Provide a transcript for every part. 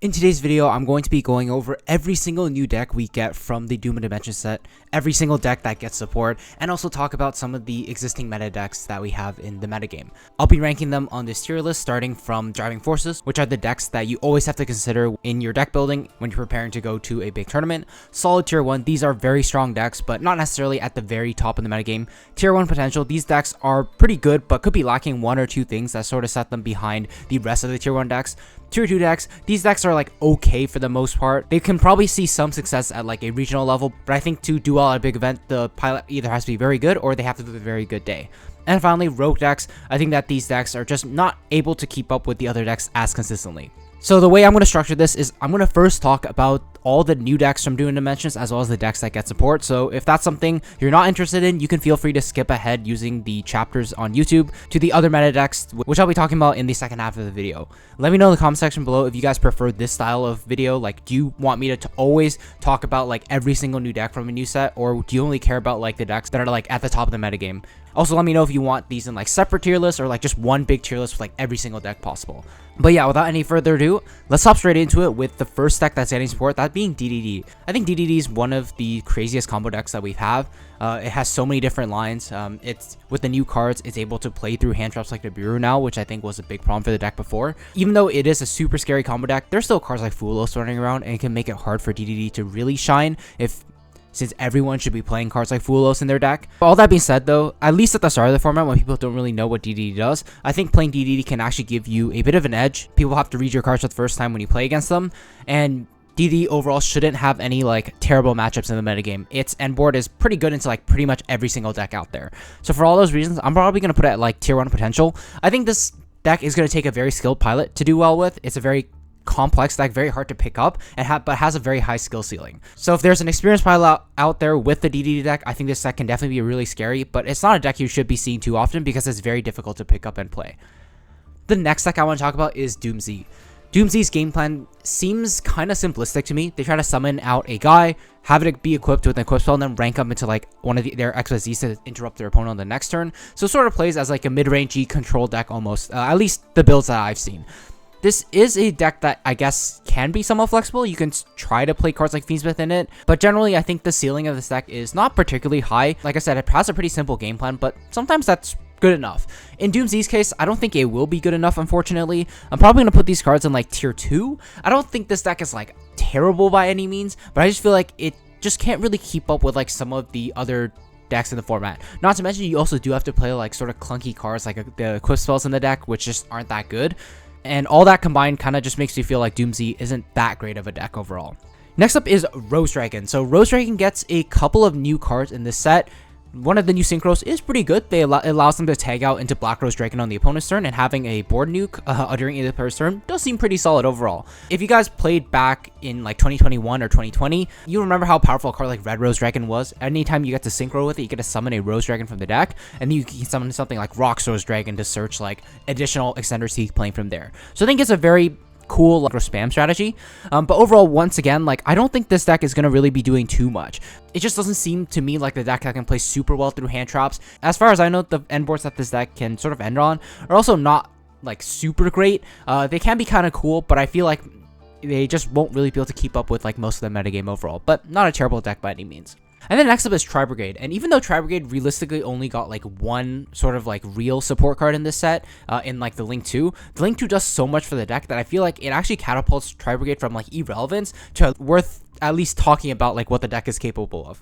In today's video, I'm going to be going over every single new deck we get from the Doom and Dimension set, every single deck that gets support, and also talk about some of the existing meta decks that we have in the metagame. I'll be ranking them on this tier list starting from Driving Forces, which are the decks that you always have to consider in your deck building when you're preparing to go to a big tournament. Solid tier 1, these are very strong decks, but not necessarily at the very top of the metagame. Tier 1 potential, these decks are pretty good, but could be lacking one or two things that sort of set them behind the rest of the tier 1 decks. Tier 2 decks, these decks are like okay for the most part. They can probably see some success at like a regional level, but I think to do well at a big event, the pilot either has to be very good or they have to do a very good day. And finally, rogue decks, I think that these decks are just not able to keep up with the other decks as consistently. So the way I'm going to structure this is I'm going to first talk about all the new decks from Doom and Dimensions as well as the decks that get support. So if that's something you're not interested in, you can feel free to skip ahead using the chapters on YouTube to the other meta decks, which I'll be talking about in the second half of the video. Let me know in the comment section below if you guys prefer this style of video. Like, do you want me to always talk about like every single new deck from a new set, or do you only care about like the decks that are like at the top of the metagame? Also, let me know if you want these in like separate tier lists or like just one big tier list with like every single deck possible. But yeah, without any further ado, let's hop straight into it with the first deck that's getting support, that being DDD. I think DDD is one of the craziest combo decks that we have. It has so many different lines. It's with the new cards, it's able to play through hand traps like the Bureau now, which I think was a big problem for the deck before. Even though it is a super scary combo deck, there's still cards like Fulos running around, and it can make it hard for DDD to really shine since everyone should be playing cards like Fulos in their deck. All that being said though, at least at the start of the format when people don't really know what DDD does, I think playing DDD can actually give you a bit of an edge. People have to read your cards for the first time when you play against them, and DDD overall shouldn't have any like terrible matchups in the metagame. Its end board is pretty good into like pretty much every single deck out there. So for all those reasons, I'm probably going to put it at like tier 1 potential. I think this deck is going to take a very skilled pilot to do well with. It's a very complex deck, very hard to pick up, and but has a very high skill ceiling. So if there's an experienced pilot out there with the DDD deck, I think this deck can definitely be really scary, but it's not a deck you should be seeing too often because it's very difficult to pick up and play. The next deck I want to talk about is Doomsy. Doomsy's game plan seems kind of simplistic to me. They try to summon out a guy, have it be equipped with an equip spell, and then rank up into like one of their XYZs to interrupt their opponent on the next turn. So it sort of plays as like a mid-rangey control deck almost, at least the builds that I've seen. This is a deck that I guess can be somewhat flexible. You can try to play cards like Fiendsmith in it, but generally I think the ceiling of this deck is not particularly high. Like I said, it has a pretty simple game plan, but sometimes that's good enough. In Doomsy's case, I don't think it will be good enough, unfortunately. I'm probably going to put these cards in like tier 2. I don't think this deck is like terrible by any means, but I just feel like it just can't really keep up with like some of the other decks in the format. Not to mention you also do have to play like sort of clunky cards like the equip spells in the deck, which just aren't that good. And all that combined kind of just makes you feel like Doomsy isn't that great of a deck overall. Next up is Rose Dragon. So Rose Dragon gets a couple of new cards in this set. One of the new synchros is pretty good. It allows them to tag out into Black Rose Dragon on the opponent's turn, and having a board nuke during either player's turn does seem pretty solid overall. If you guys played back in like 2021 or 2020, you remember how powerful a card like Red Rose Dragon was. Anytime you get to synchro with it, you get to summon a Rose Dragon from the deck, and then you can summon something like Rox Rose Dragon to search like additional extenders to keep playing from there. So I think it's a very cool like spam strategy, but overall, once again, like I don't think this deck is going to really be doing too much. It just doesn't seem to me like the deck that can play super well through hand traps. As far as I know, the end boards that this deck can sort of end on are also not like super great. They can be kind of cool, but I feel like they just won't really be able to keep up with like most of the metagame overall, but not a terrible deck by any means. And then next up is Tri-Brigade, and even though Tri-Brigade realistically only got like one sort of like real support card in this set, in like the Link 2, the Link 2 does so much for the deck that I feel like it actually catapults Tri-Brigade from like irrelevance to worth at least talking about like what the deck is capable of.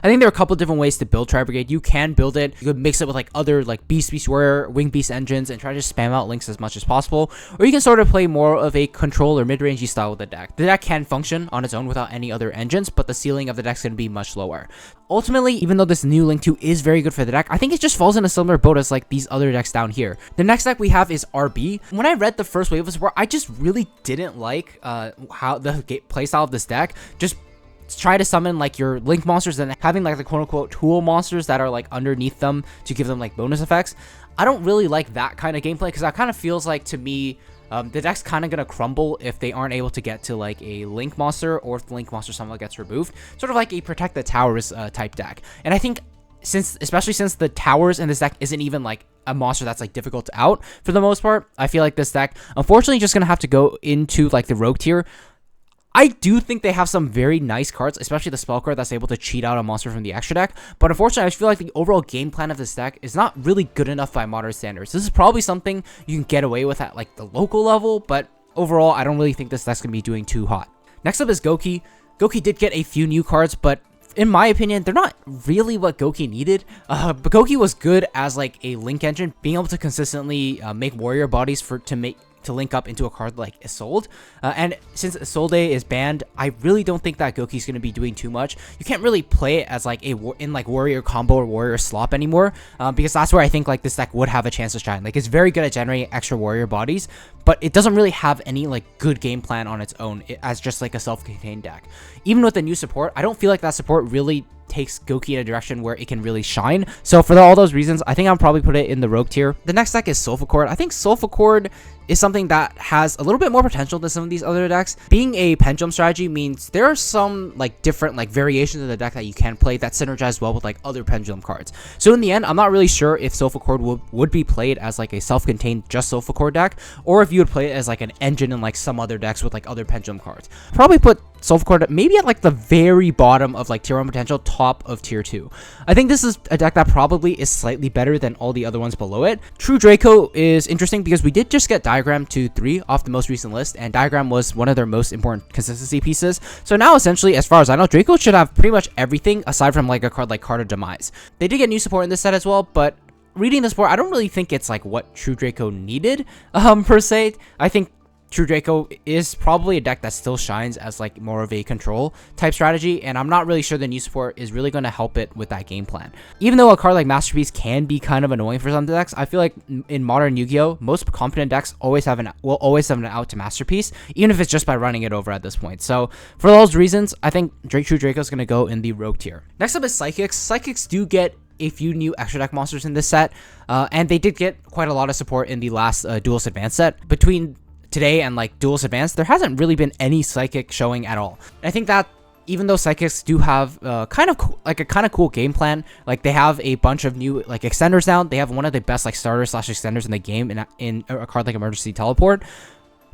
I think there are a couple different ways to build Tri-Brigade. You can build it, you could mix it with like other like Beast Warrior, Wing Beast engines, and try to spam out links as much as possible, or you can sort of play more of a control or mid-rangey style with the deck. The deck can function on its own without any other engines, but the ceiling of the deck's going to be much lower. Ultimately, even though this new Link 2 is very good for the deck, I think it just falls in a similar boat as like these other decks down here. The next deck we have is RB. When I read the first wave of support, I just really didn't like how the playstyle of this deck. Just try to summon like your link monsters and having like the quote-unquote tool monsters that are like underneath them to give them like bonus effects. I don't really like that kind of gameplay because that kind of feels like to me the deck's kind of going to crumble if they aren't able to get to like a link monster, or if the link monster somehow gets removed, sort of like a protect the towers type deck. And I think especially since the towers in this deck isn't even like a monster that's like difficult to out for the most part, I feel like this deck unfortunately just gonna have to go into like the rogue tier. I do think they have some very nice cards, especially the spell card that's able to cheat out a monster from the extra deck. But unfortunately, I just feel like the overall game plan of this deck is not really good enough by modern standards. This is probably something you can get away with at like the local level, but overall, I don't really think this deck's going to be doing too hot. Next up is Gouki. Gouki did get a few new cards, but in my opinion, they're not really what Gouki needed. But Gouki was good as like a link engine, being able to consistently make warrior bodies to link up into a card like Isolde. And since Isolde is banned, I really don't think that Gouki's going to be doing too much. You can't really play it as like in like warrior combo or warrior slop anymore, because that's where I think like this deck would have a chance to shine. Like, it's very good at generating extra warrior bodies, but it doesn't really have any like good game plan on its own as just like a self-contained deck. Even with the new support, I don't feel like that support really takes Gouki in a direction where it can really shine. So for all those reasons, I think I'll probably put it in the rogue tier. The next deck is Solfachord. I think Solfachord is something that has a little bit more potential than some of these other decks. Being a pendulum strategy means there are some like different like variations of the deck that you can play that synergize well with like other pendulum cards. So in the end, I'm not really sure if Solfachord would be played as like a self-contained just Solfachord deck, or if you would play it as like an engine in like some other decks with like other pendulum cards. Probably put Solfachord maybe at like the very bottom of like tier 1 potential, top of tier 2. I think this is a deck that probably is slightly better than all the other ones below it. True Draco is interesting because we did just get Diagram to 3 off the most recent list, and Diagram was one of their most important consistency pieces. So now essentially, as far as I know, Draco should have pretty much everything aside from like a card like Card of Demise. They did get new support in this set as well, but reading the support, I don't really think it's like what True Draco needed per se. I think True Draco is probably a deck that still shines as like more of a control type strategy, and I'm not really sure the new support is really going to help it with that game plan. Even though a card like Masterpiece can be kind of annoying for some decks, I feel like in modern Yu-Gi-Oh, most competent decks will always have an out to Masterpiece, even if it's just by running it over at this point. So for those reasons, I think True Draco is going to go in the rogue tier. Next up is Psychics. Psychics do get a few new extra deck monsters in this set, and they did get quite a lot of support in the last Duelist Advanced set. Between today and like Duelist Advanced, there hasn't really been any Psychic showing at all. I think that even though Psychics do have kind of cool game plan, like they have a bunch of new like extenders now. They have one of the best like starters / extenders in the game in a card like Emergency Teleport.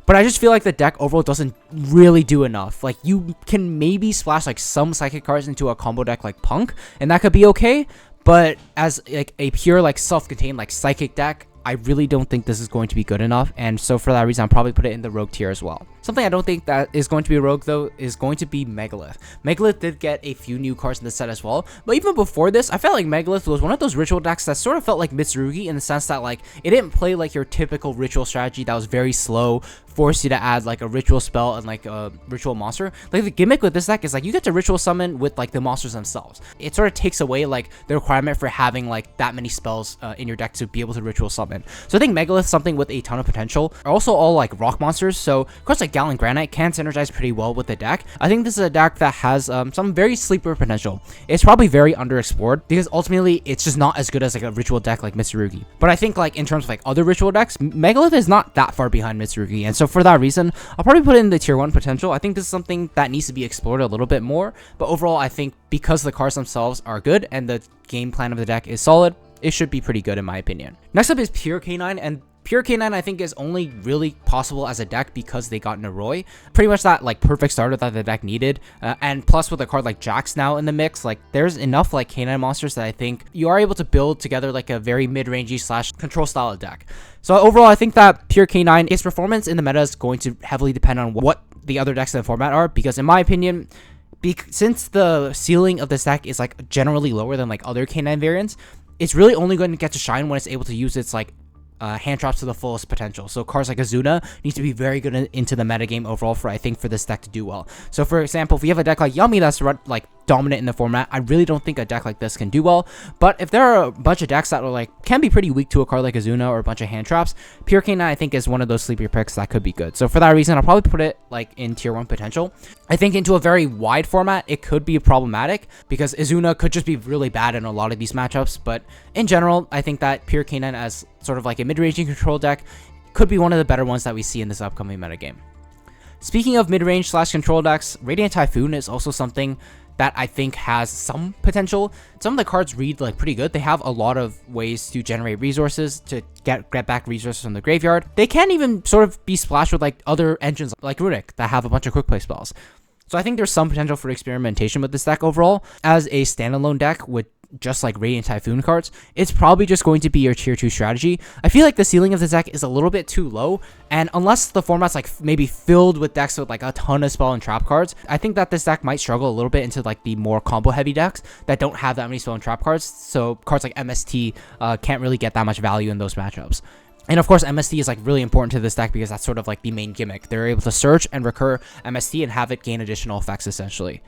But I just feel like the deck overall doesn't really do enough. Like, you can maybe splash like some Psychic cards into a combo deck like Punk, and that could be okay. But as like a pure like self-contained like Psychic deck, I really don't think this is going to be good enough, and so for that reason, I'll probably put it in the rogue tier as well. Something I don't think that is going to be a rogue, though, is going to be Megalith. Megalith did get a few new cards in the set as well, but even before this, I felt like Megalith was one of those ritual decks that sort of felt like Mitsurugi in the sense that, like, it didn't play like your typical ritual strategy that was very slow, force you to add like a ritual spell and like a ritual monster. Like, the gimmick with this deck is like you get to ritual summon with like the monsters themselves. It sort of takes away like the requirement for having like that many spells in your deck to be able to ritual summon. So I think Megalith is something with a ton of potential. Are also all like rock monsters, so cards like Gallant Granite can synergize pretty well with the deck. I think this is a deck that has some very sleeper potential. It's probably very underexplored because ultimately it's just not as good as like a ritual deck like Mitsurugi. But I think like in terms of like other ritual decks, Megalith is not that far behind Mitsurugi, and so for that reason, I'll probably put it in the tier 1 potential. I think this is something that needs to be explored a little bit more, but overall I think because the cards themselves are good and the game plan of the deck is solid, it should be pretty good in my opinion. Next up is Pure K9, and Pure K9 I think is only really possible as a deck because they got Naroi. Pretty much that like perfect starter that the deck needed, and plus with a card like Jax now in the mix, like there's enough like K9 monsters that I think you are able to build together like a very mid-rangey / control style of deck. So overall I think that Pure K9, its performance in the meta is going to heavily depend on what the other decks in the format are, because in my opinion, since the ceiling of this deck is like generally lower than like other K9 variants, it's really only going to get to shine when it's able to use its like hand traps to the fullest potential. So cards like Azuna needs to be very good into the metagame overall for this deck to do well. So for example, if we have a deck like Yummy that's like dominant in the format, I really don't think a deck like this can do well. But if there are a bunch of decks that are like can be pretty weak to a card like Azuna or a bunch of hand traps, Pure K9 I think is one of those sleeper picks that could be good. So for that reason, I'll probably put it like in tier 1 potential. I think into a very wide format, it could be problematic because Azuna could just be really bad in a lot of these matchups. But in general, I think that Pure K9 as sort of like a mid-ranging control deck could be one of the better ones that we see in this upcoming metagame. Speaking of mid-range / control decks, Radiant Typhoon is also something that I think has some potential. Some of the cards read like pretty good. They have a lot of ways to generate resources, to get back resources from the graveyard. They can even sort of be splashed with like other engines like Runic that have a bunch of quick play spells. So I think there's some potential for experimentation with this deck overall. As a standalone deck with just like Radiant Typhoon cards, it's probably just going to be your tier 2 strategy. I feel like the ceiling of this deck is a little bit too low, and unless the format's like maybe filled with decks with like a ton of spell and trap cards, I think that this deck might struggle a little bit into like the more combo heavy decks that don't have that many spell and trap cards. So cards like MST can't really get that much value in those matchups. And of course, MST is like really important to this deck because that's sort of like the main gimmick. They're able to search and recur MST and have it gain additional effects essentially.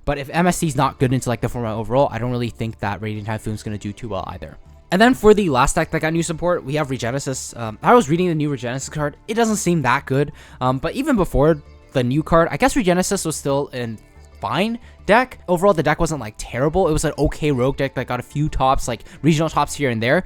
But if MST is not good into like the format overall, I don't really think that Radiant Typhoon is going to do too well either. And then for the last deck that got new support, we have Regenesis. I was reading the new Regenesis card. It doesn't seem that good. But even before the new card, I guess Regenesis was still in fine deck. Overall, the deck wasn't like terrible. It was an okay rogue deck that got a few tops, like regional tops here and there.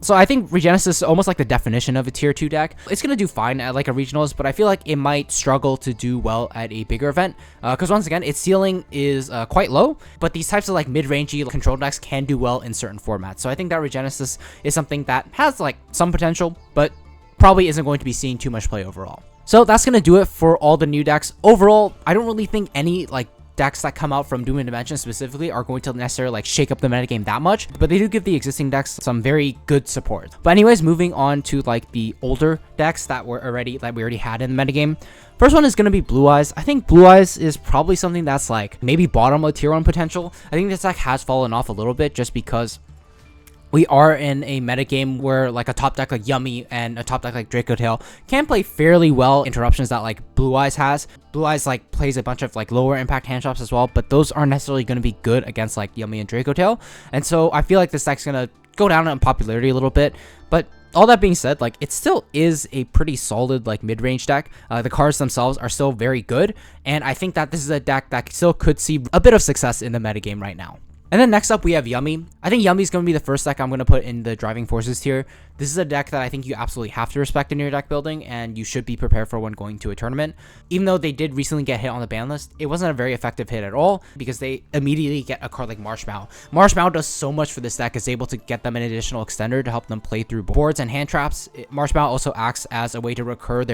So I think Regenesis is almost like the definition of a tier 2 deck. It's going to do fine at like a regionals, but I feel like it might struggle to do well at a bigger event. Because once again, its ceiling is quite low, but these types of like mid-rangey control decks can do well in certain formats. So I think that Regenesis is something that has like some potential, but probably isn't going to be seeing too much play overall. So that's going to do it for all the new decks. Overall, I don't really think any like decks that come out from Doom and Dimension specifically are going to necessarily like shake up the metagame that much, but they do give the existing decks some very good support. But anyways, moving on to like the older decks that we already had in the metagame. First one is going to be Blue Eyes. I think Blue Eyes is probably something that's like maybe bottom of tier 1 potential. I think this deck has fallen off a little bit just because we are in a metagame where like a top deck like Yummy and a top deck like Dracotail can play fairly well interruptions that like Blue Eyes has. Blue Eyes like plays a bunch of like lower impact hand traps as well, but those aren't necessarily going to be good against like Yummy and Dracotail. And so I feel like this deck's going to go down in popularity a little bit. But all that being said, like it still is a pretty solid like mid-range deck. The cards themselves are still very good, and I think that this is a deck that still could see a bit of success in the metagame right now. And then next up, we have Yummy. I think Yummy is going to be the first deck I'm going to put in the driving forces tier. This is a deck that I think you absolutely have to respect in your deck building, and you should be prepared for when going to a tournament. Even though they did recently get hit on the ban list, it wasn't a very effective hit at all because they immediately get a card like Marshmallow. Marshmallow does so much for this deck. It's able to get them an additional extender to help them play through boards and hand traps. Marshmallow also acts as a way to recur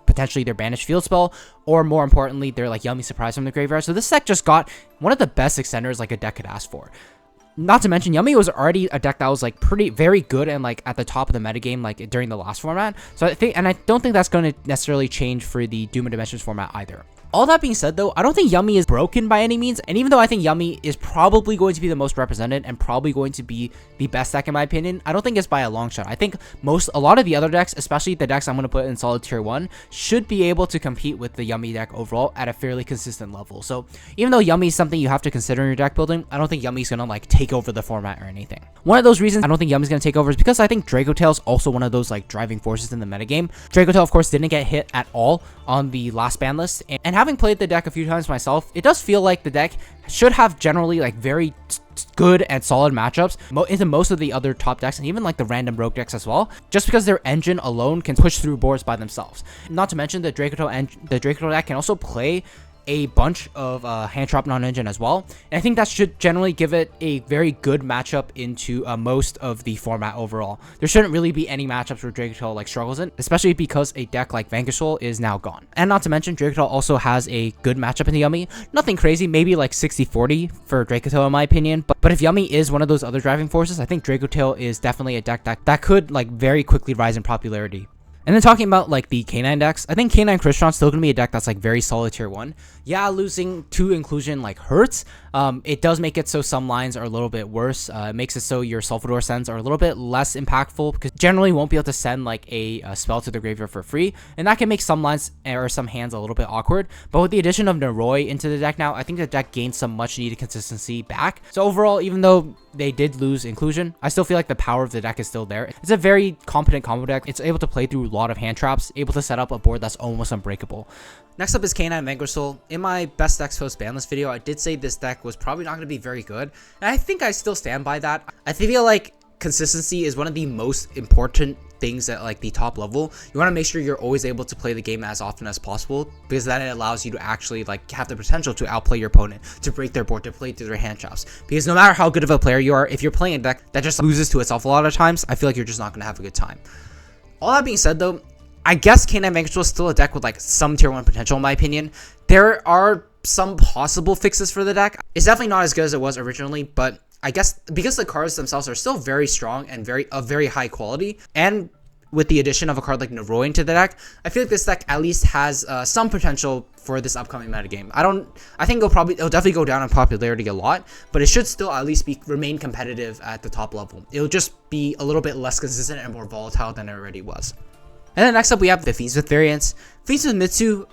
potentially their banished field spell, or more importantly, their like Yummy surprise from the graveyard. So this deck just got one of the best extenders like a deck could ask for. Not to mention, Yummy was already a deck that was like very good and like at the top of the metagame like during the last format. So I don't think that's going to necessarily change for the Doom and Dimensions format either. All that being said though, I don't think Yummy is broken by any means, and even though I think Yummy is probably going to be the most represented and probably going to be the best deck in my opinion, I don't think it's by a long shot. I think a lot of the other decks, especially the decks I'm going to put in solid tier 1, should be able to compete with the Yummy deck overall at a fairly consistent level. So even though Yummy is something you have to consider in your deck building, I don't think Yummy's going to like take over the format or anything. One of those reasons I don't think Yummy's going to take over is because I think Dracotail is also one of those like driving forces in the metagame. Dracotail of course didn't get hit at all on the last ban list, and having played the deck a few times myself, it does feel like the deck should have generally like very good and solid matchups into most of the other top decks and even like the random rogue decks as well, just because their engine alone can push through boards by themselves. Not to mention the Dracotail deck can also play a bunch of hand trap non-engine as well, and I think that should generally give it a very good matchup into most of the format overall. There shouldn't really be any matchups where Dracotail like struggles in, especially because a deck like Vanquish Soul is now gone. And not to mention, Dracotail also has a good matchup in the Yummy. Nothing crazy, maybe like 60-40 for Dracotail in my opinion, but if Yummy is one of those other driving forces, I think Dracotail is definitely a deck that could like very quickly rise in popularity. And then talking about like the K9 decks, I think K9 Crystron still gonna be a deck that's like very solid tier 1. Yeah, losing to inclusion like hurts. It does make it so some lines are a little bit worse. It makes it so your Solfachord sends are a little bit less impactful because generally you won't be able to send like a spell to the graveyard for free, and that can make some lines or some hands a little bit awkward. But with the addition of Noroi into the deck now, I think the deck gains some much needed consistency back. So overall, even though they did lose inclusion, I still feel like the power of the deck is still there. It's a very competent combo deck. It's able to play through a lot of hand traps, able to set up a board that's almost unbreakable. Next up is K9 Vanquish Soul. In my best decks post banlist video, I did say this deck was probably not going to be very good, and I think I still stand by that. I feel like consistency is one of the most important things at like the top level. You want to make sure you're always able to play the game as often as possible, because that it allows you to actually like have the potential to outplay your opponent, to break their board, to play through their hand traps. Because no matter how good of a player you are, if you're playing a deck that just loses to itself a lot of times, I feel like you're just not going to have a good time. All that being said though, I guess Canine Vanquish is still a deck with like some tier 1 potential in my opinion. There are some possible fixes for the deck. It's definitely not as good as it was originally, but I guess because the cards themselves are still very strong and of very high quality, and with the addition of a card like Noroyan to the deck, I feel like this deck at least has some potential for this upcoming metagame. I think it'll definitely go down in popularity a lot, but it should still at least remain competitive at the top level. It'll just be a little bit less consistent and more volatile than it already was. And then next up we have the Fiendsmith variants. Fiendsmith Mitsu,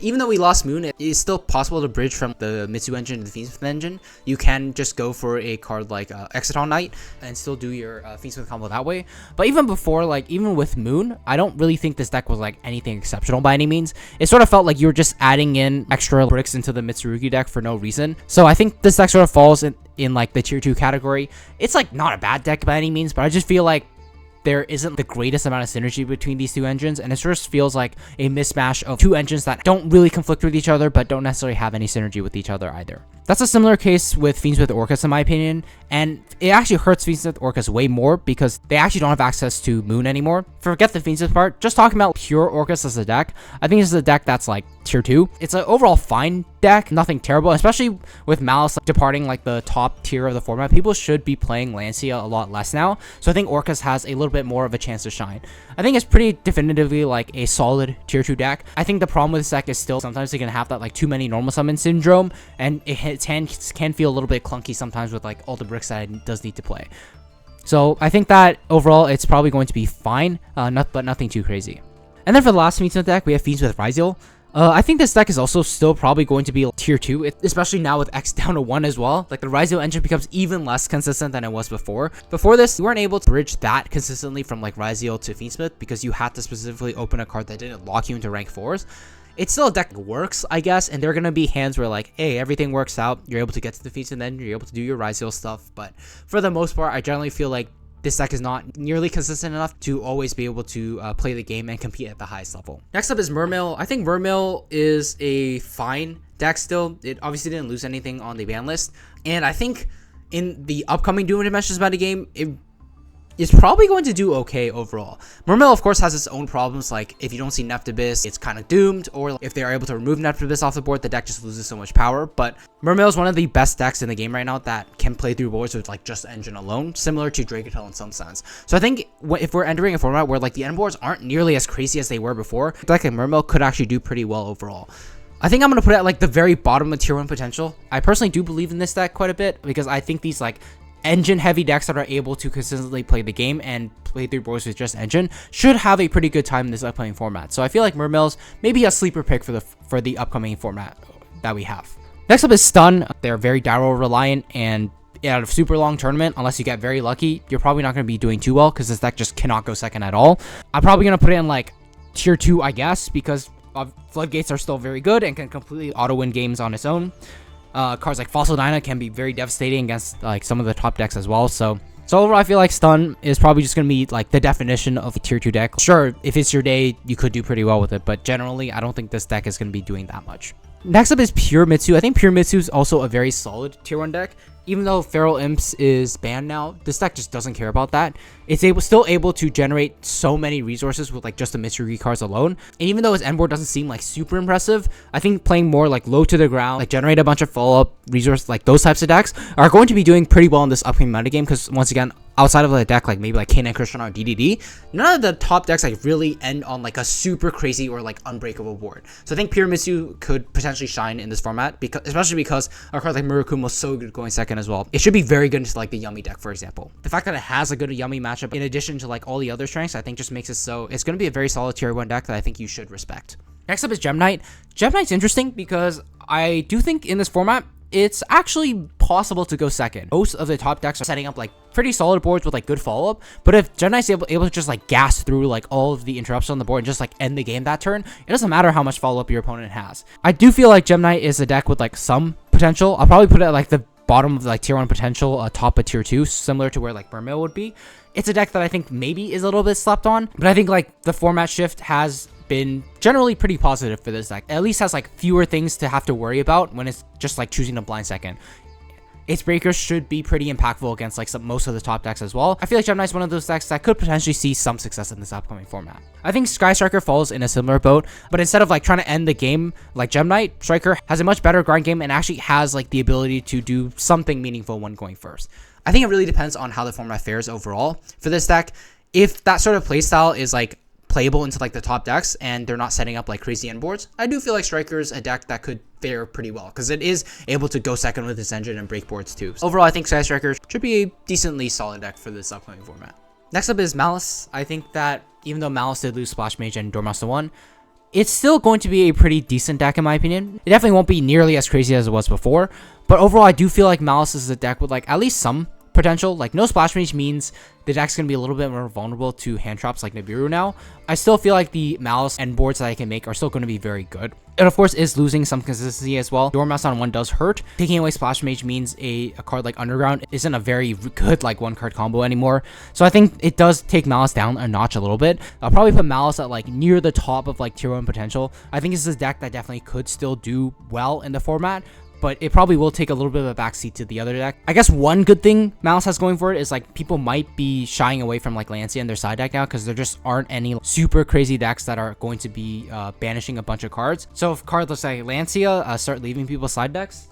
even though we lost Moon, it is still possible to bridge from the Mitsu engine to the Fiendsmith engine. You can just go for a card like Exciton Knight and still do your Fiendsmith combo that way. But even before, like even with Moon, I don't really think this deck was like anything exceptional by any means. It sort of felt like you were just adding in extra bricks into the Mitsurugi deck for no reason. So I think this deck sort of falls in like the tier 2 category. It's like not a bad deck by any means, but I just feel like there isn't the greatest amount of synergy between these two engines, and it just feels like a mismatch of two engines that don't really conflict with each other, but don't necessarily have any synergy with each other either. That's a similar case with Fiendsmith Orcust in my opinion, and it actually hurts Fiendsmith Orcust way more because they actually don't have access to Moon anymore. Forget the Fiendsmith part, just talking about pure Orcust as a deck, I think this is a deck that's like tier 2. It's an overall fine deck, nothing terrible, especially with Maliss departing like the top tier of the format. People should be playing Lancia a lot less now, so I think Orcust has a little bit more of a chance to shine. I think it's pretty definitively like a solid tier 2 deck. I think the problem with this deck is still sometimes you can have that like too many normal summon syndrome, and its hand can feel a little bit clunky sometimes with like all the bricks that it does need to play. So I think that overall it's probably going to be fine, but nothing too crazy. And then for the last Fiendsmith deck, we have Fiendsmith Ryzeal. I think this deck is also still probably going to be tier 2, especially now with X down to 1 as well. Like the Ryzeal engine becomes even less consistent than it was before. Before this, you weren't able to bridge that consistently from like Ryzeal to Fiendsmith because you had to specifically open a card that didn't lock you into rank 4s. It's still a deck that works, I guess, and there are going to be hands where like, hey, everything works out, you're able to get to the feats and then you're able to do your Ryzeal stuff, but for the most part, I generally feel like this deck is not nearly consistent enough to always be able to play the game and compete at the highest level. Next up is Mermail. I think Mermail is a fine deck still. It obviously didn't lose anything on the ban list, and I think in the upcoming Doom Dimensions metagame, it's probably going to do okay overall. Mermail, of course, has its own problems, like if you don't see Nephthibis, it's kind of doomed, or if they are able to remove Nephthibis off the board, the deck just loses so much power. But Mermail is one of the best decks in the game right now that can play through boards with like just engine alone, similar to Dracotail in some sense. So I think if we're entering a format where like the end boards aren't nearly as crazy as they were before, a deck like Mermail could actually do pretty well overall. I think I'm going to put it at like the very bottom of tier 1 potential. I personally do believe in this deck quite a bit because I think these like engine heavy decks that are able to consistently play the game and play through boards with just engine should have a pretty good time in this upcoming format. So I feel like Mermail's maybe a sleeper pick for the upcoming format that we have. Next up is Stun. They're very Daryl reliant, and out of super long tournament, unless you get very lucky, you're probably not going to be doing too well because this deck just cannot go second at all. I'm probably going to put it in like tier 2, I guess, because Floodgates are still very good and can completely auto win games on its own. Cards like Fossil Dyna can be very devastating against like some of the top decks as well. So overall, I feel like Stun is probably just going to be like the definition of a tier 2 deck. Sure, if it's your day, you could do pretty well with it, but generally, I don't think this deck is going to be doing that much. Next up is Pure Mitsu. I think Pure Mitsu is also a very solid tier 1 deck. Even though Feral Imps is banned now, this deck just doesn't care about that. It's still able to generate so many resources with like just the Mitsurugi cards alone. And even though its end board doesn't seem like super impressive, I think playing more like low to the ground, like generate a bunch of follow-up resources, like those types of decks are going to be doing pretty well in this upcoming metagame because once again, outside of a deck like maybe like Canine Crystron or DDD, none of the top decks like really end on like a super crazy or like unbreakable board. So I think Pure Mitsu could potentially shine in this format, especially because our card like Murakumo was so good going second as well. It should be very good into like the Yummy deck, for example. The fact that it has a good Yummy matchup in addition to like all the other strengths, I think just makes it so it's going to be a very solid tier 1 deck that I think you should respect. Next up is Gem Knight. Gem Knight's interesting because I do think in this format, it's actually possible to go second. Most of the top decks are setting up like pretty solid boards with like good follow-up, but if Gem Knight's able to just like gas through like all of the interruptions on the board and just like end the game that turn, it doesn't matter how much follow-up your opponent has. I do feel like Gem Knight is a deck with like some potential. I'll probably put it at like the bottom of like tier 1 potential, top of tier 2, similar to where like Mermail would be. It's a deck that I think maybe is a little bit slept on, but I think like the format shift has been generally pretty positive for this deck. It at least has like fewer things to have to worry about when it's just like choosing a blind second. Its breakers should be pretty impactful against like most of the top decks as well. I feel like Gem Knight's one of those decks that could potentially see some success in this upcoming format. I think Sky Striker falls in a similar boat, but instead of like trying to end the game like Gem Knight, Striker has a much better grind game and actually has like the ability to do something meaningful when going first. I think it really depends on how the format fares overall for this deck. If that sort of playstyle is like playable into like the top decks and they're not setting up like crazy end boards, I do feel like Striker is a deck that could fare pretty well because it is able to go second with its engine and break boards too. So overall, I think Sky Striker should be a decently solid deck for this upcoming format. Next up is Maliss. I think that even though Maliss did lose Splash Mage and Doremaster 1, it's still going to be a pretty decent deck in my opinion. It definitely won't be nearly as crazy as it was before, but overall I do feel like Maliss is a deck with like at least some potential. Like no Splash Mage means the deck's going to be a little bit more vulnerable to hand traps like Nibiru now. I still feel like the Maliss end boards that I can make are still going to be very good. It of course is losing some consistency as well. Doremaster on 1 does hurt. Taking away Splash Mage means a card like Underground isn't a very good like 1-card combo anymore. So I think it does take Maliss down a notch a little bit. I'll probably put Maliss at like near the top of like tier 1 potential. I think this is a deck that definitely could still do well in the format, but it probably will take a little bit of a backseat to the other deck. I guess one good thing Maliss has going for it is like people might be shying away from like Lancia and their side deck now because there just aren't any super crazy decks that are going to be banishing a bunch of cards. So if cards like Lancia start leaving people's side decks,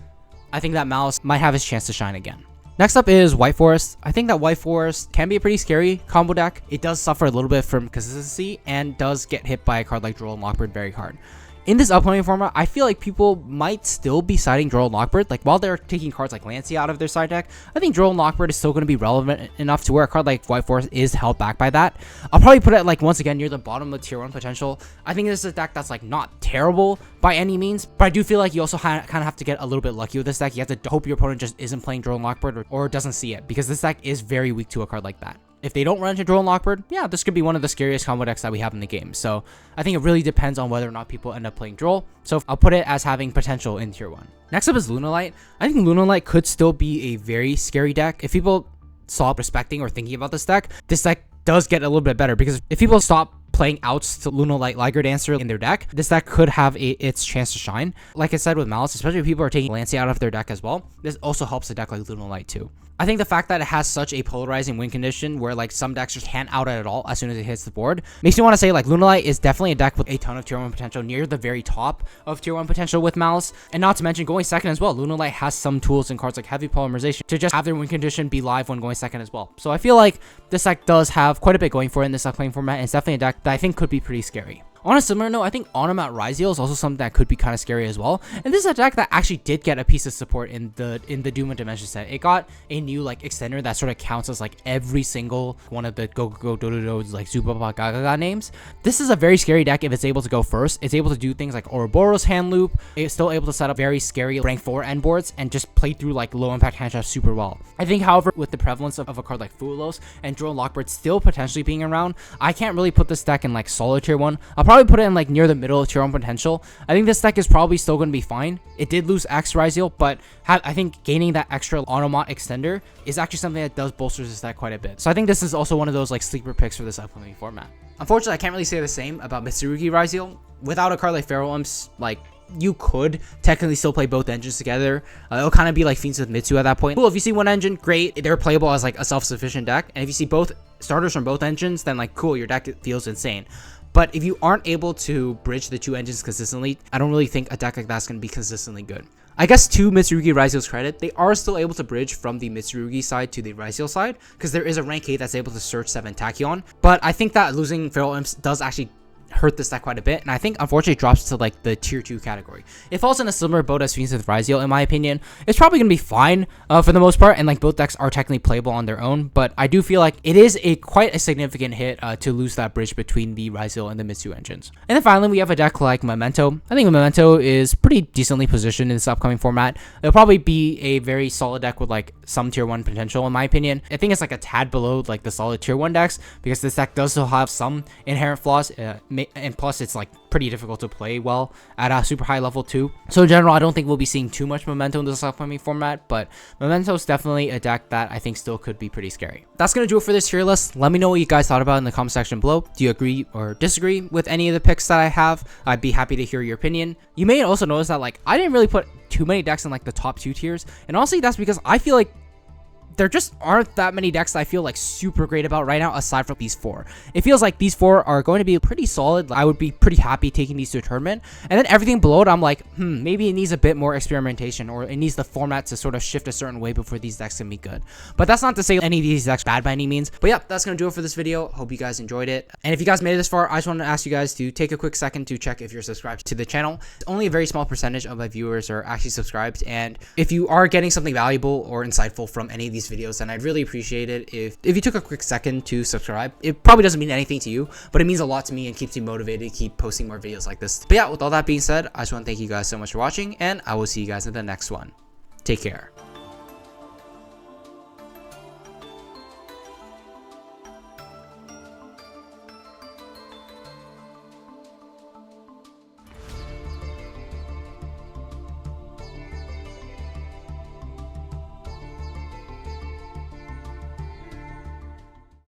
I think that Maliss might have his chance to shine again. Next up is White Forest. I think that White Forest can be a pretty scary combo deck. It does suffer a little bit from consistency and does get hit by a card like Droll and Lockbird very hard. In this upcoming format, I feel like people might still be siding Droll and Lockbird. Like, while they're taking cards like Lancia out of their side deck, I think Droll and Lockbird is still going to be relevant enough to where a card like White Forest is held back by that. I'll probably put it, like, once again, near the bottom of tier 1 potential. I think this is a deck that's, like, not terrible by any means, but I do feel like you also kind of have to get a little bit lucky with this deck. You have to hope your opponent just isn't playing Droll and Lockbird or doesn't see it, because this deck is very weak to a card like that. If they don't run into Droll and Lockbird, yeah, this could be one of the scariest combo decks that we have in the game. So I think it really depends on whether or not people end up playing Droll. So I'll put it as having potential in tier 1. Next up is Lunalight. I think Lunalight could still be a very scary deck. If people stop respecting or thinking about this deck does get a little bit better, because if people stop playing outs to Lunalight Liger Dancer in their deck, this deck could have its chance to shine. Like I said with Maliss, especially if people are taking Lancia out of their deck as well, this also helps a deck like Lunalight too. I think the fact that it has such a polarizing win condition where like some decks just can't out it at all as soon as it hits the board makes me want to say like Lunalight is definitely a deck with a ton of tier 1 potential, near the very top of tier 1 potential with Maliss. And not to mention going second as well, Lunalight has some tools and cards like Heavy Polymerization to just have their win condition be live when going second as well. So I feel like this deck does have quite a bit going for it in this upcoming format, and it's definitely a deck that I think could be pretty scary. On a similar note, I think Onomat Ryzeal is also something that could be kind of scary as well. And this is a deck that actually did get a piece of support in the Doom and Dimension set. It got a new like extender that sort of counts as like every single one of the go do like Zubaba Gagaga names. This is a very scary deck if it's able to go first. It's able to do things like Ouroboros hand loop. It's still able to set up very scary rank 4 end boards and just play through like low impact hand traps super well. I think, however, with the prevalence of a card like Fulos and Droll and Lockbird still potentially being around, I can't really put this deck in like solid tier 1. I'll probably put it in like near the middle of tier 1 potential. I think this deck is probably still going to be fine. It did lose X Ryzeal, but I think gaining that extra Onomat extender is actually something that does bolster this deck quite a bit. So I think this is also one of those like sleeper picks for this upcoming format. Unfortunately, I can't really say the same about Mitsurugi Ryzeal. Without a card like Feral Imps, like, you could technically still play both engines together. It'll kind of be like Fiendsmith Mitsurgi at that point. Cool, if you see one engine, great. They're playable as like a self-sufficient deck. And if you see both starters from both engines, then like cool, your deck feels insane. But if you aren't able to bridge the two engines consistently, I don't really think a deck like that's going to be consistently good. I guess to Mitsurugi Ryzeal's credit, they are still able to bridge from the Mitsurugi side to the Ryzeal side, because there is a rank 8 that's able to search 7 Tachyon. But I think that losing Feral Imps does actually hurt this deck quite a bit, and I think unfortunately it drops to like the tier 2 category. It falls in a similar boat as Fiendsmith Ryzeal in my opinion. It's probably gonna be fine for the most part, and like both decks are technically playable on their own, but I do feel like it is quite a significant hit to lose that bridge between the Ryzeal and the Mitsu engines. And then finally we have a deck like Memento. I think Memento is pretty decently positioned in this upcoming format. It'll probably be a very solid deck with like some tier 1 potential in my opinion. I think it's like a tad below like the solid tier 1 decks, because this deck does still have some inherent flaws. and plus it's like pretty difficult to play well at a super high level too. So in general, I don't think we'll be seeing too much Memento in this upcoming format, but Memento is definitely a deck that I think still could be pretty scary. That's gonna do it for this tier list. Let me know what you guys thought about in the comment section below. Do you agree or disagree with any of the picks that I have? I'd be happy to hear your opinion. You may also notice that like I didn't really put too many decks in like the top 2 tiers, and honestly that's because I feel like there just aren't that many decks that I feel like super great about right now aside from these 4. It feels like these 4 are going to be pretty solid. I would be pretty happy taking these to a tournament, and then everything below it I'm like, maybe it needs a bit more experimentation, or it needs the format to sort of shift a certain way before these decks can be good. But that's not to say any of these decks bad by any means. But yeah, that's gonna do it for this video. Hope you guys enjoyed it, and if you guys made it this far, I just want to ask you guys to take a quick second to check if you're subscribed to the channel. Only a very small percentage of my viewers are actually subscribed, and if you are getting something valuable or insightful from any of these videos, then I'd really appreciate it if you took a quick second to subscribe. It probably doesn't mean anything to you, but it means a lot to me and keeps me motivated to keep posting more videos like this. But yeah, with all that being said, I just want to thank you guys so much for watching, and I will see you guys in the next one. Take care.